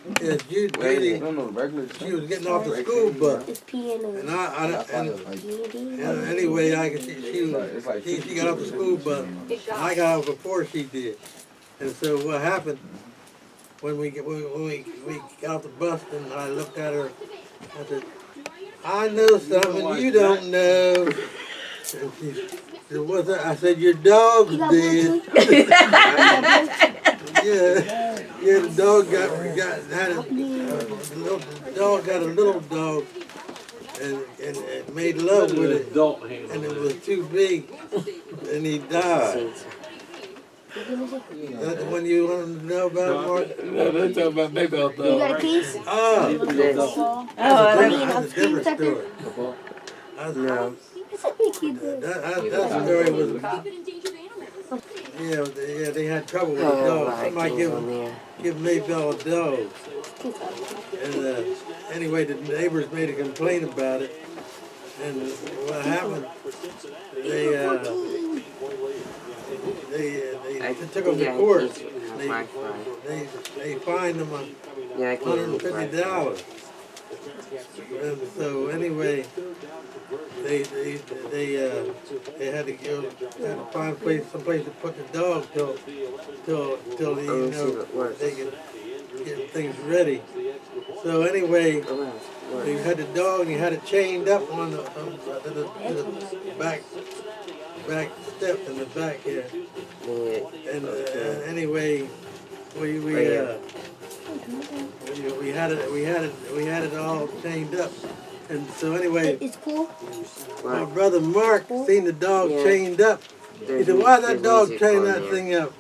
Yeah, Judy, she was getting off the school bus, and anyway, she got off the school bus, and I got off before she did. And so what happened when we got off the bus, and I looked at her, I said, "I know something you don't know." And she said, "What's that?" I said, "Your dog's dead." Yeah, the dog got a little dog, and made love with it, and it was too big, and he died. That's the one you want to know about, Mark? No, they're talking about maybe out there. You got a piece? That's a different story. No. That story was... Yeah, they had trouble with the dog. Somebody give Maybelle a dog. And anyway, the neighbors made a complaint about it. And what happened, they took them to court. They fined them $150. And so anyway, they had to find someplace to put the dog till they could get things ready. So anyway, you had the dog and you had it chained up on the back step in the back here. And anyway, we had it all chained up. And so anyway, it's cool. My brother Mark seen the dog chained up. He said, "Why that dog chained that thing up?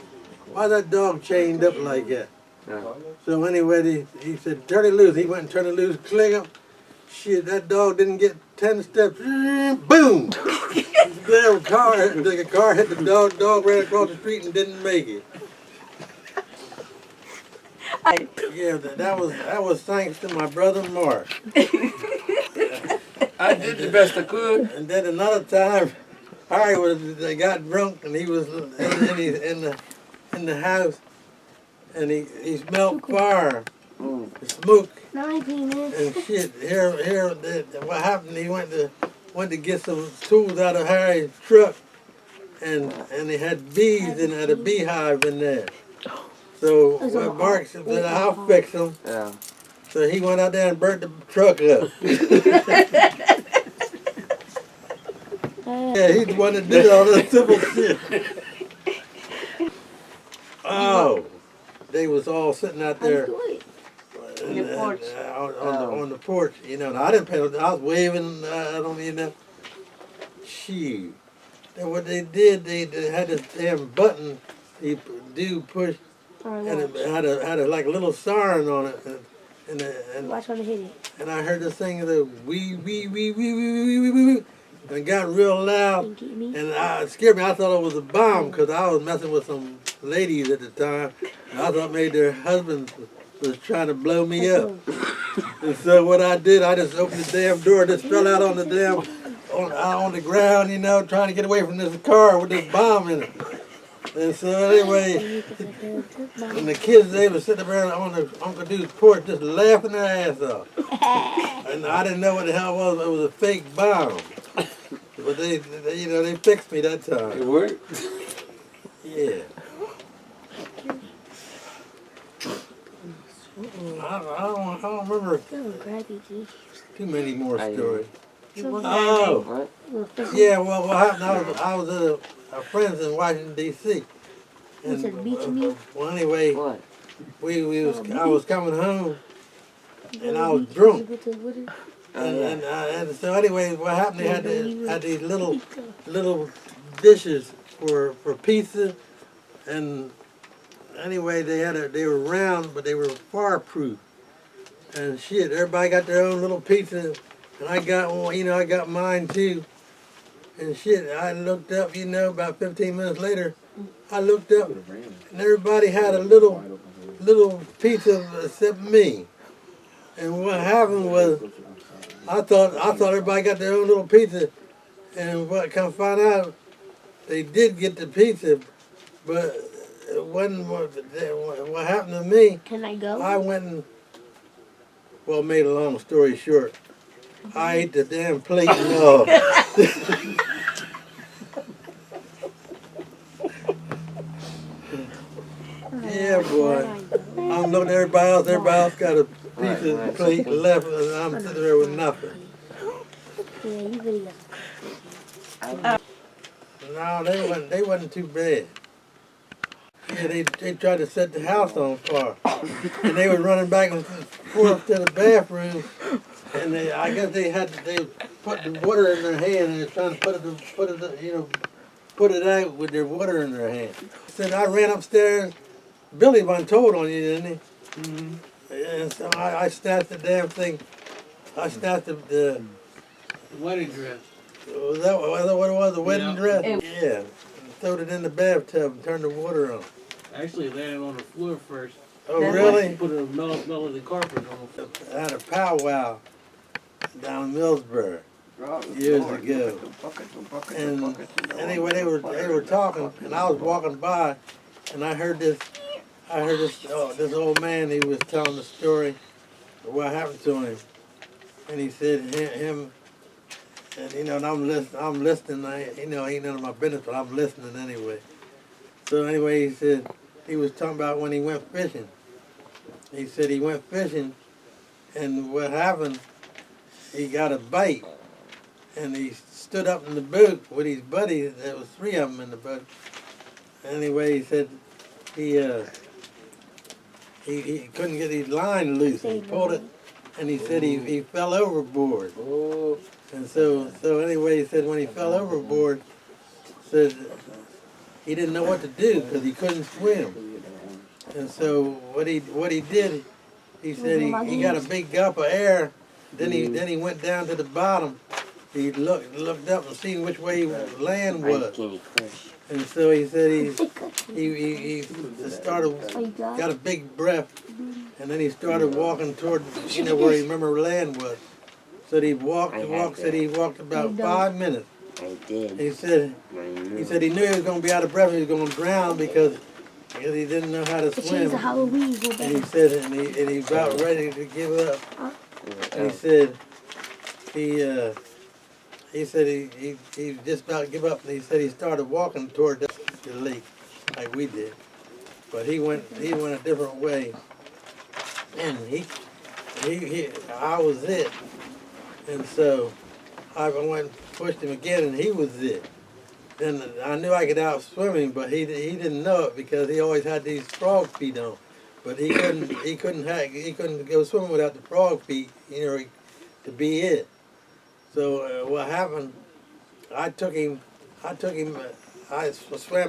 Why that dog chained up like that?" So anyway, he said, "Turn it loose." He went and turned it loose, click up. Shit, that dog didn't get 10 steps. Boom! The car hit the dog. Dog ran across the street and didn't make it. Yeah, that was thanks to my brother Mark. I did the best I could. And then another time, they got drunk and he was in the house, and he smelled fire, smoke, and shit. Here, what happened? He went to get some tools out of Harry's truck, and they had bees and had a beehive in there. So Mark said, "I'll fix them." Yeah. So he went out there and burnt the truck up. Yeah, he's the one that did all that simple shit. Oh, they was all sitting out there on the porch, you know. And I didn't pay. I was waving. I don't even know. Shoot. And what they did, they had this damn button. He push, and it had a like a little siren on it. And watch when I hit it. And I heard this thing of the wee, and it got real loud, and it scared me. I thought it was a bomb because I was messing with some ladies at the time, and I thought maybe their husband was trying to blow me up. And so what I did, I just opened the damn door, just fell out on the damn, on the ground, you know, trying to get away from this car with this bomb in it. And so anyway, and the kids, they were sitting around on the Uncle Dude's porch just laughing their ass off. And I didn't know what the hell it was. It was a fake bomb. But they fixed me that time. It worked? Yeah. I don't remember too many more stories. Oh, yeah. Well, what happened? I was at a friend's in Washington D.C. And well, anyway, I was coming home, and I was drunk. And so anyway, what happened? They had these little dishes for pizza, and anyway, they were round, but they were fireproof. And shit, everybody got their own little pizza, and I got one. You know, I got mine too. And shit, I looked up. You know, about 15 minutes later, I looked up, and everybody had a little pizza except me. And what happened was, I thought everybody got their own little pizza, and what come find out, they did get the pizza, but it wasn't what happened to me. Can I go? I went and Well, made a long story short, I ate the damn plate and all. Yeah, boy. I'm looking at everybody else got a piece of the plate left, and I'm sitting there with nothing. No, they wasn't too bad. Yeah, they tried to set the house on fire, and they were running back and forth to the bathroom, and I guess they put the water in their hand, and they're trying to put it out with their water in their hand. So I ran upstairs. Billy wasn't told on you, didn't he? Mm-hmm. And so I snatched the damn thing. I snatched the Wedding dress. Was that what it was? The wedding dress? Yeah. Throwed it in the bathtub and turned the water on. Actually, landed on the floor first. Oh, really? Put a melody carpet on. I had a powwow down in Millsboro years ago. And anyway, they were talking, and I was walking by, and I heard this old man. He was telling the story of what happened to him, and he said him. And and I'm listening. Ain't none of my business, but I'm listening anyway. So anyway, he said he was talking about when he went fishing. He said he went fishing, and what happened? He got a bite, and he stood up in the boat with his buddies. There was 3 of them in the boat. Anyway, he said he couldn't get his line loose. He pulled it, and he said he fell overboard. Oh. And so anyway, he said when he fell overboard, said he didn't know what to do because he couldn't swim. And so what he did, he said he got a big gulp of air. Then he went down to the bottom. He looked up and seen which way land was. And so he said he started, got a big breath, and then he started walking toward where he remembered land was. So he walked about 5 minutes. I did. He said he knew he was going to be out of breath. He was going to drown because he didn't know how to swim. And he said, and he about ready to give up. And he said he just about to give up. And he said he started walking toward the lake like we did, but he went a different way. And I was it. And so I went and pushed him again, and he was it. Then I knew I could outswim him, but he didn't know it because he always had these frog feet on. But he couldn't go swimming without the frog feet, to be it. So what happened? I swam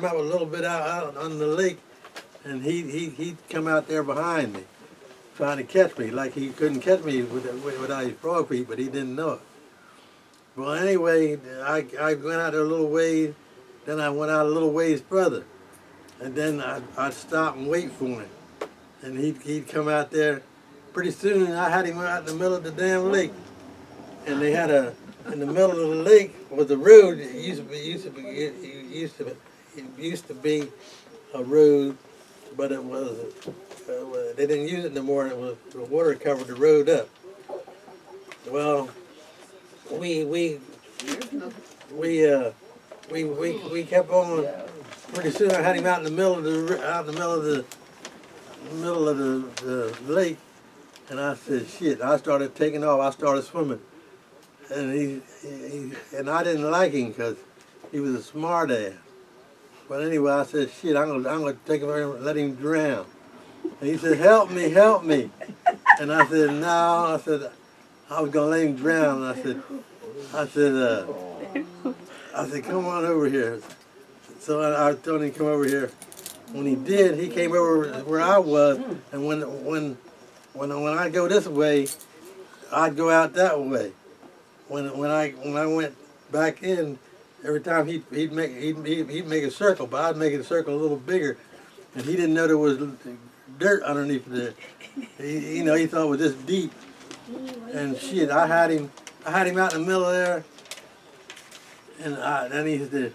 out a little bit out on the lake, and he'd come out there behind me, trying to catch me, like he couldn't catch me without his frog feet, but he didn't know it. Well, anyway, I went out there a little ways, then I went out a little ways further, and then I'd stop and wait for him, and he'd come out there. Pretty soon, I had him out in the middle of the damn lake, and they had in the middle of the lake was a road. It used to be a road, but it was. They didn't use it no more. It was the water covered the road up. Well, we kept on. Pretty soon, I had him out in the middle of the lake, and I said, "Shit!" I started taking off. I started swimming, and and I didn't like him because he was a smart ass. But anyway, I said, "Shit! I'm gonna take him and let him drown." And he said, help me. And I said, no. I said, I was going to let him drown. And I said, come on over here. So I told him to come over here. When he did, he came over where I was. And when I go this way, I'd go out that way. When I went back in, every time he'd make a circle, but I'd make the circle a little bigger. And he didn't know there was dirt underneath there. He thought it was this deep. And shit, I had him out in the middle there, and then he said,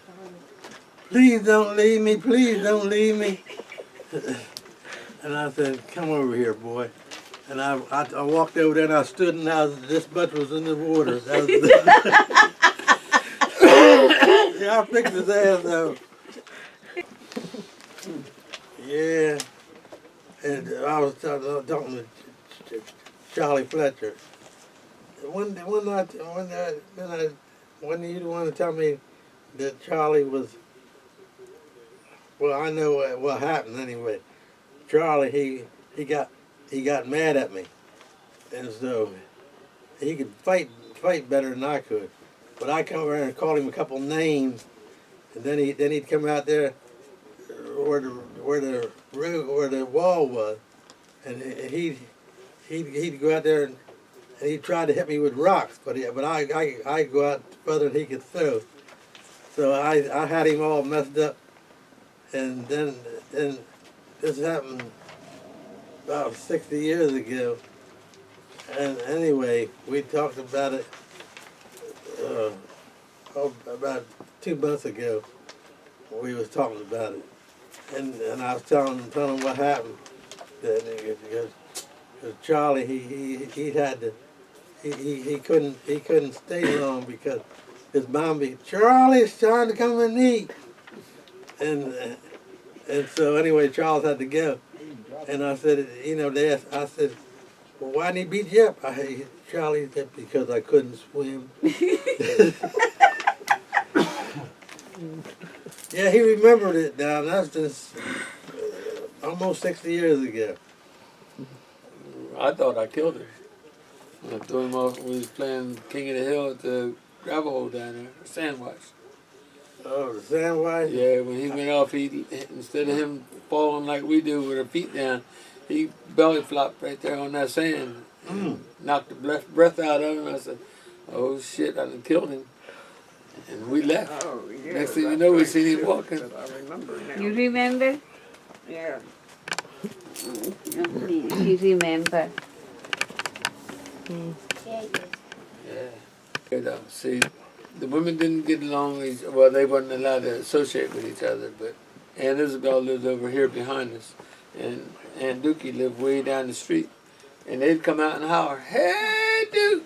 please don't leave me, please don't leave me. And I said, come over here, boy. And I walked over there and I stood and this much was in the water. Yeah, I picked his ass up. Yeah. And I was talking to Charlie Fletcher. When you want to tell me that Charlie was, well, I know what happened anyway. Charlie, he got mad at me, and so he could fight better than I could. But I come over and called him a couple names, and then he'd come out there where the wall was, and he'd go out there and he'd try to hit me with rocks, but I go out further than he could throw. So I had him all messed up, and then this happened about 60 years ago. And anyway, we talked about it about 2 months ago. We was talking about it, and I was telling him what happened. Because Charlie, he couldn't stay long because his mom be, Charlie's trying to come and eat, and so anyway, Charles had to go, and I said, I said, well, why didn't he beat you up? Charlie said, because I couldn't swim. Yeah, he remembered it now. That's just almost 60 years ago. I thought I killed him. I threw him off when we was playing King of the Hill at the gravel hole down there, Sandwich. Oh, the Sandwich? Yeah, when he went off, instead of him falling like we do with our feet down, he belly flopped right there on that sand and knocked the breath out of him. I said, oh shit, I done killed him. And we left. Oh, yeah. Next thing you know, we seen him walking. I remember now. You remember? Yeah. You remember. Yeah. See, the women didn't get along. Well, they weren't allowed to associate with each other. But Aunt Isabel lived over here behind us, and Aunt Dookie lived way down the street. And they'd come out and holler, "Hey, Duke!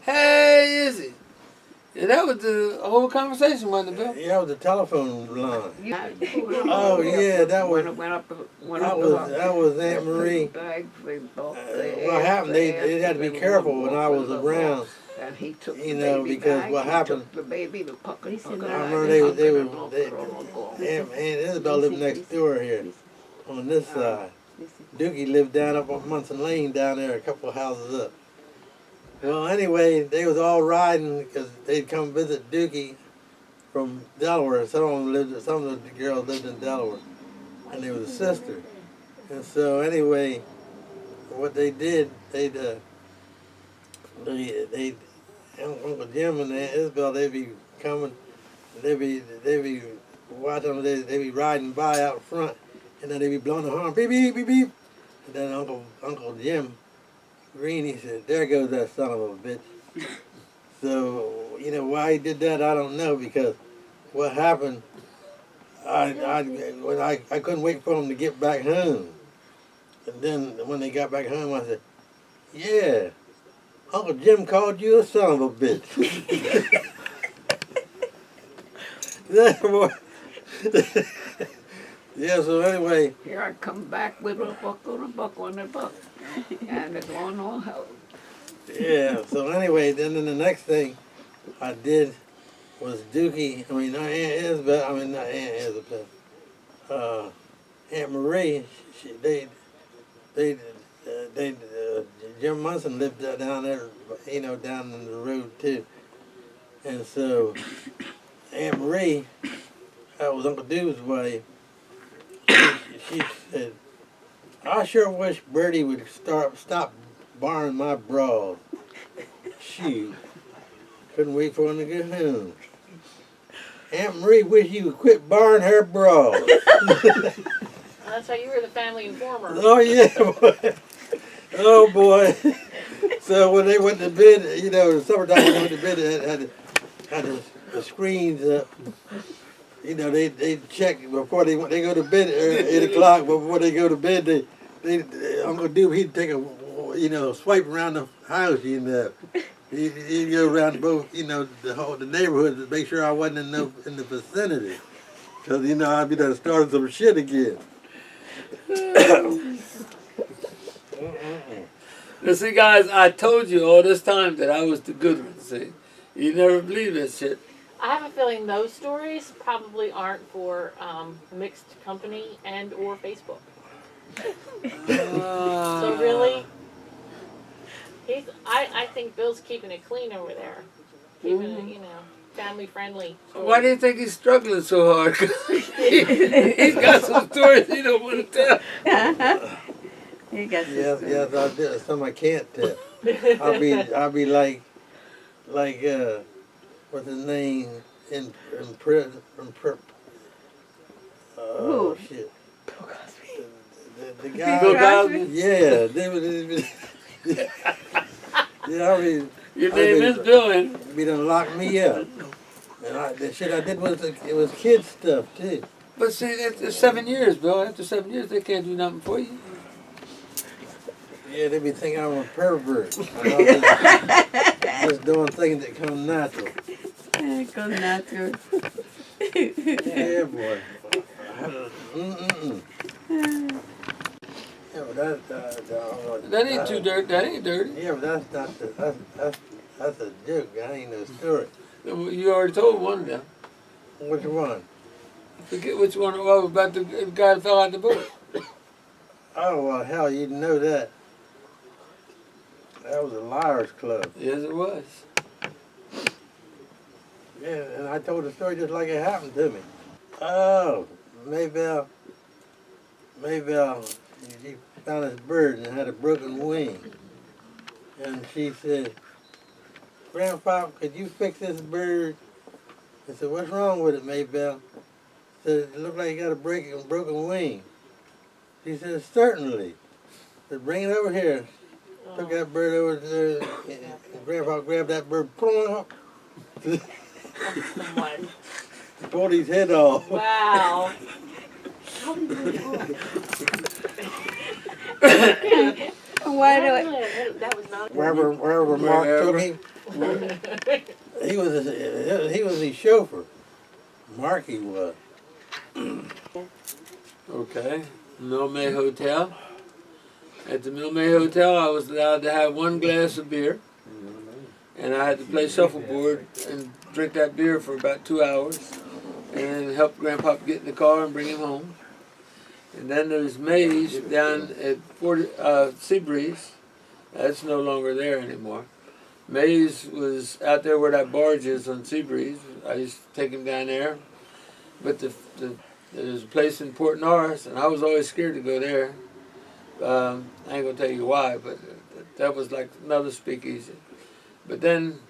Hey, Izzy!" And that was the whole conversation, wasn't it, Bill? Yeah, that was the telephone line. Oh, yeah, that was Aunt Marie. What happened? They had to be careful when I was around. And he took Because what happened? The baby, the pucker. I remember Aunt Isabel lived next door here, on this side. Dookie lived down up on Munson Lane down there, a couple of houses up. Well, anyway, they was all riding because they'd come visit Dookie from Delaware. Some of the girls lived in Delaware, and they was a sister. And so anyway, what they did, Uncle Jim and Aunt Isabel, they'd be coming, they'd be watching them, they'd be riding by out front, and then they'd be blowing the horn, beep, beep, beep, beep. And then Uncle Jim Green, he said, there goes that son of a bitch. So, why he did that, I don't know, because what happened, I couldn't wait for them to get back home. And then when they got back home, I said, yeah, Uncle Jim called you a son of a bitch. Yeah, so anyway. Here I come back with a buck on a buck on a buck. And it's on all hell. Yeah, so anyway, then the next thing I did was Dookie, Aunt Marie, Jim Munson lived down there, down in the road too. And so Aunt Marie, that was Uncle Dude's wife, she said, I sure wish Bertie would stop borrowing my bras. Shoot. Couldn't wait for him to get home. Aunt Marie wish you would quit borrowing her bras. That's how you were the family informer. Oh, yeah, boy. Oh, boy. So when they went to bed, summertime when they went to bed, they had the screens up. They check before they go to bed at 8 o'clock. Before they go to bed, Uncle Dube, he'd take a, swipe around the house, He'd go around both, the neighborhood to make sure I wasn't in the vicinity. Because, I'd be done starting some shit again. Now, see, guys, I told you all this time that I was the good one, see? You never believe that shit. I have a feeling those stories probably aren't for mixed company and or Facebook. So really, I think Bill's keeping it clean over there. Keeping it, family friendly. Why do you think he's struggling so hard? He's got some stories he don't want to tell. He got Yes, I did. Some I can't tell. I'll be like, what's his name in prison? Who? Shit. Bill Cosby. The guy. Bill Cosby? Yeah, Your name is Bill, and Be done locked me up. And the shit I did was kid stuff too. but see, after 7 years, Bill. After 7 years, they can't do nothing for you. Yeah, they be thinking I'm a pervert. Just doing things that come natural. It goes natural. Yeah, boy. Yeah, but That ain't too dirty. That ain't dirty. Yeah, but that's not that's a joke. That ain't no story. You already told one of them. Which one? Forget which one it was about the guy that fell out the boat. Oh, well, hell, you didn't know that. That was a liar's club. Yes, it was. Yeah, and I told the story just like it happened to me. Oh, Maybelle, she found this bird and it had a broken wing. And she said, Grandpa, could you fix this bird? I said, what's wrong with it, Maybelle? I said, it looked like it got a broken wing. She said, certainly. I said, bring it over here. Took that bird over there, and Grandpa grabbed that bird, pulled his head off. Wow. Why do it? That was not. Wherever Mark took him, he was his chauffeur. Marky was. Okay. Milne Hotel. At the Milne Hotel, I was allowed to have one glass of beer. And I had to play shuffleboard and drink that beer for about 2 hours. And then help Grandpa get in the car and bring him home. And then there's Mays down at Seabreeze. That's no longer there anymore. Mays was out there where that barge is on Seabreeze. I used to take him down there. But there's a place in Port Norris, and I was always scared to go there. I ain't gonna tell you why, but that was like another speakeasy. But then,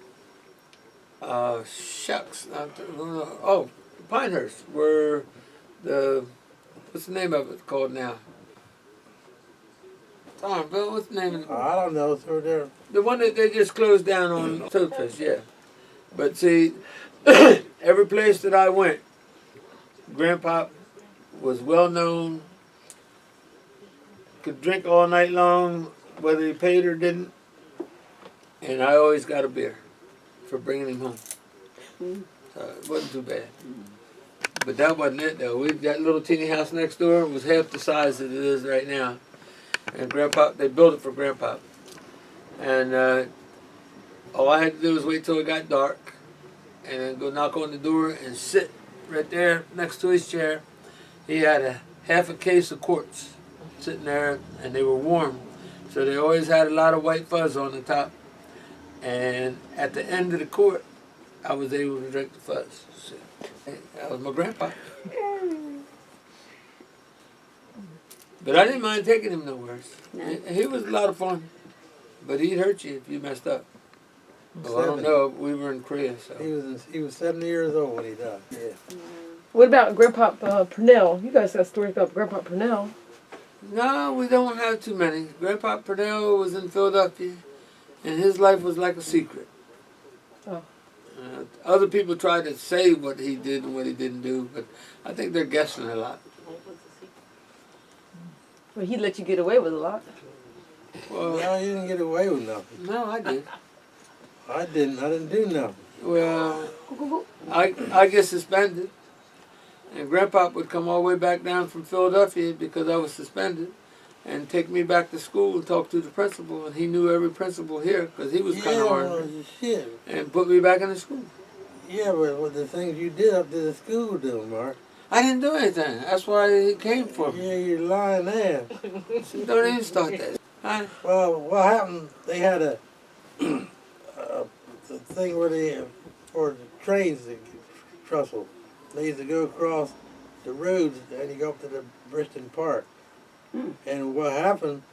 Pinehurst, where what's the name of it called now? Tom, Bill, what's the name of it? I don't know, it's over there. The one that they just closed down on Toadfish, yeah. But see, every place that I went, Grandpa was well known, could drink all night long, whether he paid or didn't, and I always got a beer for bringing him home. So it wasn't too bad. But that wasn't it though. That little teeny house next door was half the size that it is right now. And Grandpa, they built it for Grandpa. And all I had to do was wait till it got dark and then go knock on the door and sit right there next to his chair. He had half a case of quartz sitting there, and they were warm. So they always had a lot of white fuzz on the top. And at the end of the quart, I was able to drink the fuzz. So, that was my grandpa. But I didn't mind taking him nowhere. No. He was a lot of fun. But he'd hurt you if you messed up. Well, I don't 70. know. We were in Korea, so. He was 70 years old when he died. Yeah. What about Grandpa Purnell? You guys got stories about Grandpa Purnell. No, we don't have too many. Grandpa Purnell was in Philadelphia, and his life was like a secret. Oh. Other people try to say what he did and what he didn't do, but I think they're guessing a lot. Well, he let you get away with a lot. Well, No, you didn't get away with nothing. no, I did. I didn't do nothing. Well, I get suspended, and Grandpa would come all the way back down from Philadelphia because I was suspended, and take me back to school and talk to the principal, and he knew every principal here because he was kind of hard, well, shit. and put me back in the school. Yeah, but with the things you did up to the school, though, Mark. I didn't do anything. That's why he came for me. Yeah, you're lying ass. Don't even start that. Huh? Well, what happened? They had a thing where they for the trains to trestle. They used to go across the roads and you go up to the Bristol Park. And what happened?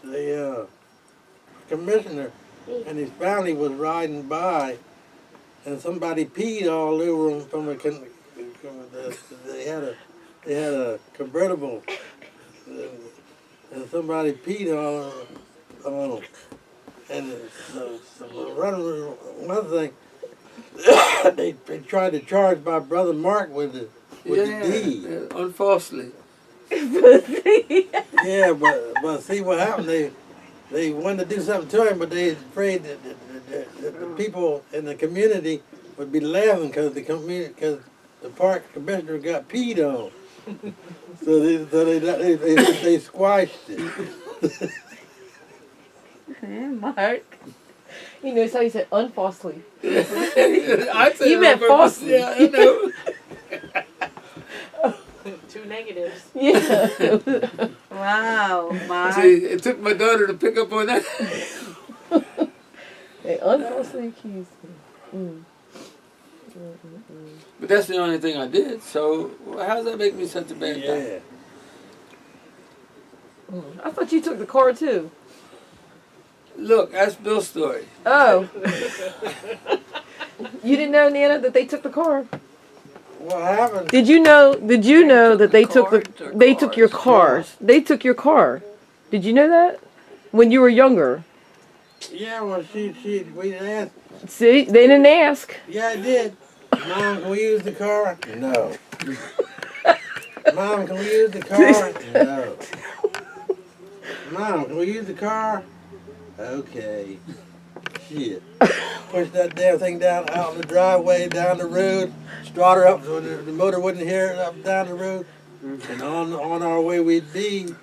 The commissioner and his family was riding by, and somebody peed all over them from they had a convertible, and somebody peed on them. And one thing, they tried to charge my brother Mark with the deed. Unfalsely. Yeah, but see what happened? They wanted to do something to him, but they afraid that the people in the community would be laughing because the park commissioner got peed on. So they squashed it. Mark. You notice how he said unfalsely. I said You meant falsely. Yeah, I know. Two negatives. Yeah. Wow, Mark. See, it took my daughter to pick up on that. They unfalsely accused him. But that's the only thing I did. So how does that make me such a bad guy? Yeah. I thought you took the car too. Look, that's Bill's story. Oh. You didn't know, Nana, that they took the car? What happened? Did you know that they took your cars? They took your car. Did you know that? When you were younger. Yeah, well, we didn't ask. See, they didn't ask. Yeah, I did. Mom, can we use the car? No. Mom, can we use the car? No. Mom, can we use the car? Okay. Shit. Push that damn thing down out in the driveway, down the road, start her up so the motor wouldn't hear it up down the road. And on our way we'd be.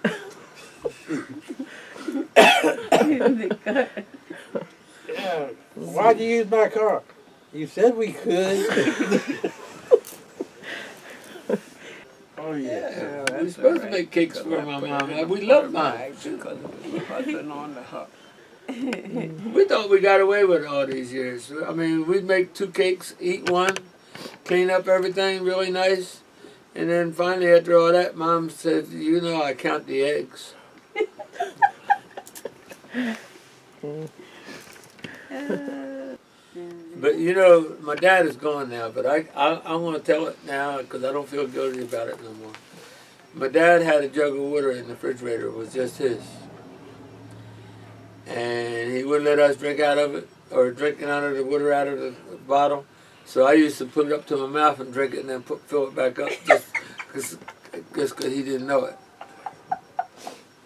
Yeah. Why'd you use my car? You said we could. Oh yeah. We're supposed to make cakes for my mom. We love mine. Because it was husband on the hook. We thought we got away with it all these years. I mean, we'd make 2 cakes, eat one, clean up everything really nice, and then finally after all that, Mom said, you know, I count the eggs. But you know, my dad is gone now, but I want to tell it now because I don't feel guilty about it no more. My dad had a jug of water in the refrigerator. It was just his. And he wouldn't let us drink out of it or drinking out of the water out of the bottle. So I used to put it up to my mouth and drink it and then fill it back up just because he didn't know it.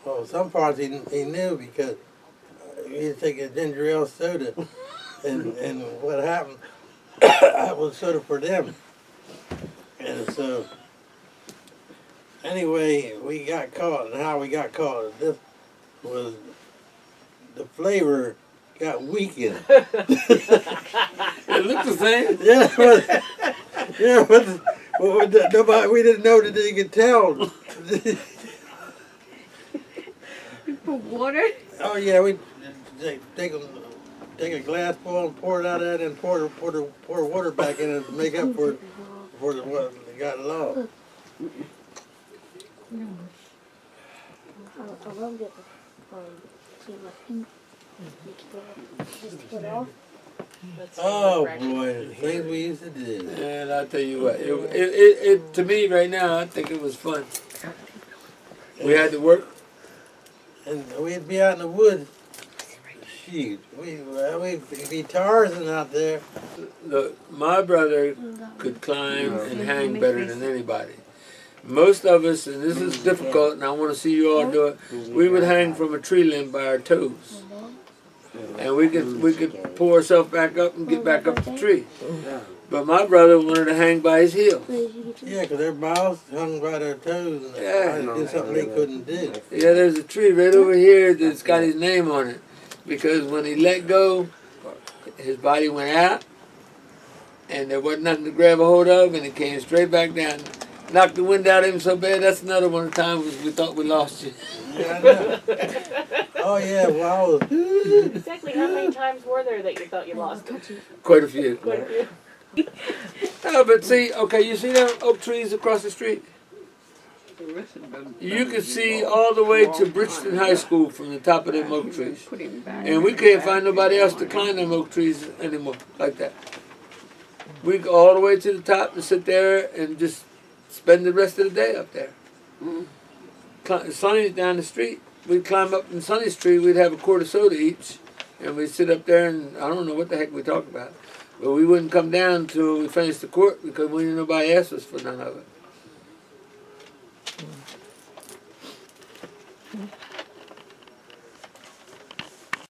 Well, some parts he knew because he used to take a ginger ale soda, and what happened, I was soda for them. And so, anyway, we got caught, and how we got caught, this was the flavor got weakened. It looked the same. But nobody, we didn't know that they could tell. You put water? Oh yeah, we take a glass full and pour it out of that, and pour water back in it to make up for what they got lost. Oh boy, the things we used to do. And I'll tell you what, it to me right now, I think it was fun. We had to work. And we'd be out in the woods. Shoot, we'd be Tarzan out there. Look, my brother could climb and hang better than anybody. Most of us, and this is difficult, and I want to see you all do it. We would hang from a tree limb by our toes, and we could pull ourselves back up and get back up the tree. But my brother wanted to hang by his heels. Yeah, because their balls hung by their toes and Yeah. did something they couldn't do. Yeah, there's a tree right over here that's got his name on it, because when he let go, his body went out, and there wasn't nothing to grab a hold of, and it came straight back down. Knocked the wind out of him so bad, that's another one of the times we thought we lost you. Yeah, I know. Oh yeah, well I was. Exactly how many times were there that you thought you lost it? Quite a few. Quite a few. Oh, but see, okay, you see them oak trees across the street? The rest of them- You can see all the way to Bridgeton High School from the top of them oak trees. Put him back. And we can't find nobody else to climb them oak trees anymore like that. We go all the way to the top and sit there and just spend the rest of the day up there. Sonny's down the street. We'd climb up in Sonny's tree, we'd have a quart of soda each, and we'd sit up there and I don't know what the heck we talk about. But we wouldn't come down until we finished the quart because we didn't nobody ask us for none of it.